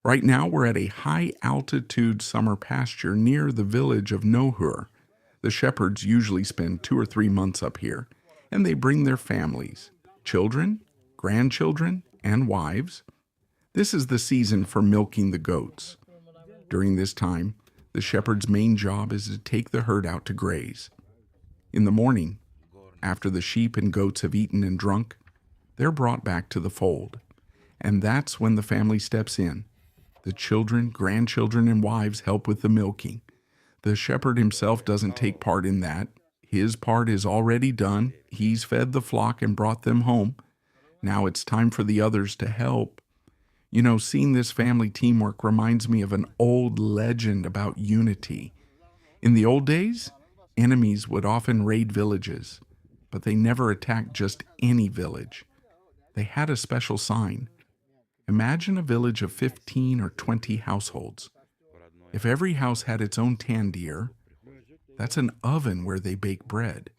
Right now, we're at a high-altitude summer pasture near the village of Nohur. The shepherds usually spend 2 or 3 months up here, and they bring their families, children, grandchildren, and wives. This is the season for milking the goats. During this time, the shepherd's main job is to take the herd out to graze. In the morning, after the sheep and goats have eaten and drunk, they're brought back to the fold. And that's when the family steps in. The children, grandchildren, and wives help with the milking. The shepherd himself doesn't take part in that. His part is already done. He's fed the flock and brought them home. Now it's time for the others to help. You know, seeing this family teamwork reminds me of an old legend about unity. In the old days, enemies would often raid villages, but they never attacked just any village. They had a special sign. Imagine a village of 15 or 20 households. If every house had its own tandir, that's an oven where they bake bread.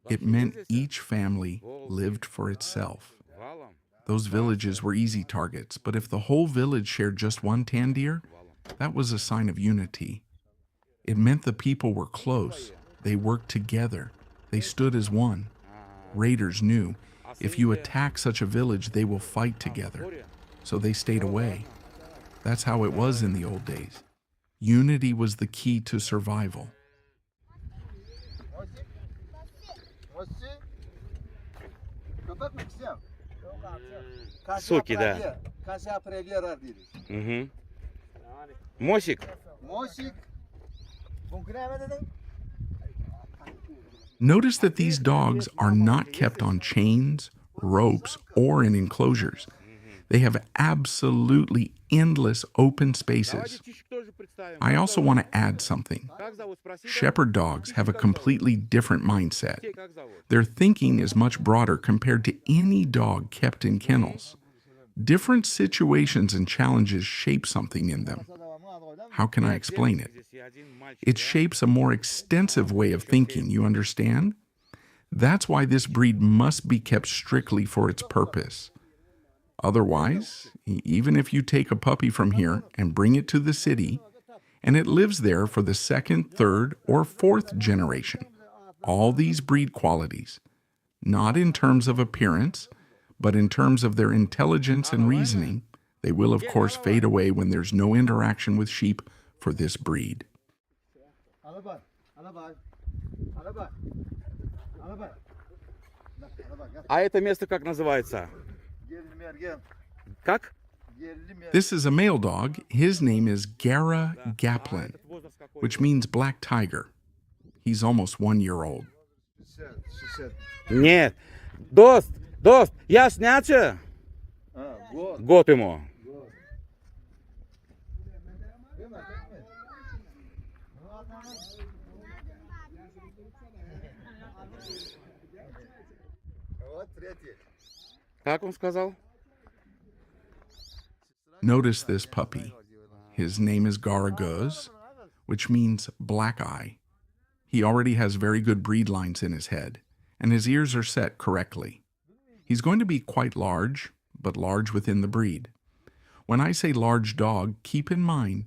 It meant each family lived for itself. Those villages were easy targets, but if the whole village shared just one tandir, that was a sign of unity. It meant the people were close. They worked together. They stood as one. Raiders knew, if you attack such a village, they will fight together. So they stayed away. That's how it was in the old days. Unity was the key to survival. Соки, да. Угу. Мосик. Notice that these dogs are not kept on chains, ropes, or in enclosures. They have absolutely endless open spaces. I also want to add something. Shepherd dogs have a completely different mindset. Their thinking is much broader compared to any dog kept in kennels. Different situations and challenges shape something in them. How can I explain it? It shapes a more extensive way of thinking, you understand? That's why this breed must be kept strictly for its purpose. Otherwise, even if you take a puppy from here and bring it to the city, and it lives there for the second, third, or fourth generation, all these breed qualities, not in terms of appearance, but in terms of their intelligence and reasoning, they will of course fade away when there's no interaction with sheep for this breed. Alabai, Alabai, Alabai, Alabai. А это место как называется? Как? This is a male dog. His name is Gara Gaplin, which means black tiger. He's almost 1 year old. Нет. Дост, я сняча. Год ему. Как он сказал? Notice this puppy. His name is Garaguz, which means black eye. He already has very good breed lines in his head, and his ears are set correctly. He's going to be quite large, but large within the breed. When I say large dog, keep in mind,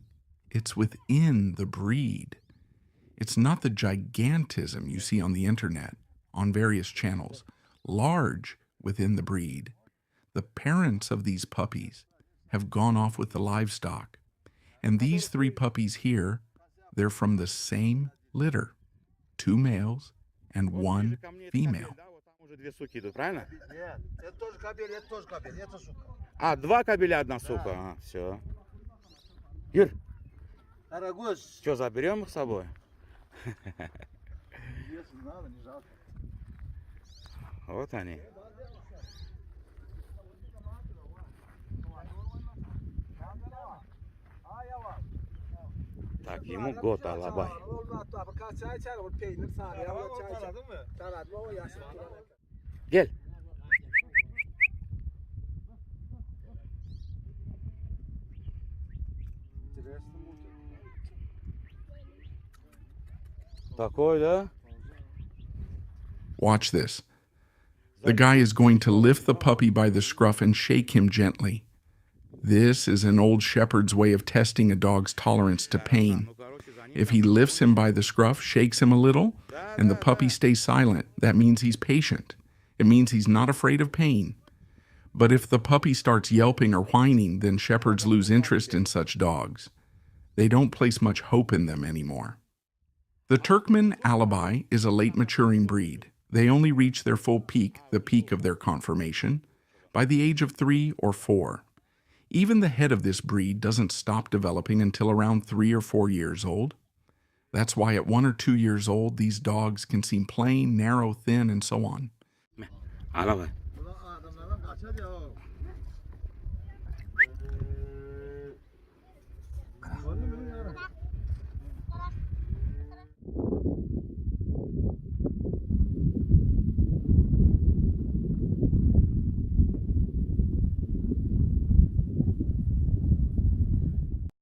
it's within the breed. It's not the gigantism you see on the internet, on various channels. Large within the breed. The parents of these puppies have gone off with the livestock. And these 3 puppies here, they're from the same litter. 2 males and 1 female. А, 2 кобеля, 1 сука. Ага, все. Юр, что, заберем их с собой? Вот они. Так, ему год Alabai. Gel. Такой, да? Watch this. The guy is going to lift the puppy by the scruff and shake him gently. This is an old shepherd's way of testing a dog's tolerance to pain. If he lifts him by the scruff, shakes him a little, and the puppy stays silent, that means he's patient. It means he's not afraid of pain. But if the puppy starts yelping or whining, then shepherds lose interest in such dogs. They don't place much hope in them anymore. The Turkmen Alabai is a late maturing breed. They only reach their full peak, the peak of their conformation, by the age of 3 or 4. Even the head of this breed doesn't stop developing until around 3 or 4 years old. That's why at 1 or 2 years old, these dogs can seem plain, narrow, thin, and so on. Alabai. Ulan adamlardan kaçar ya.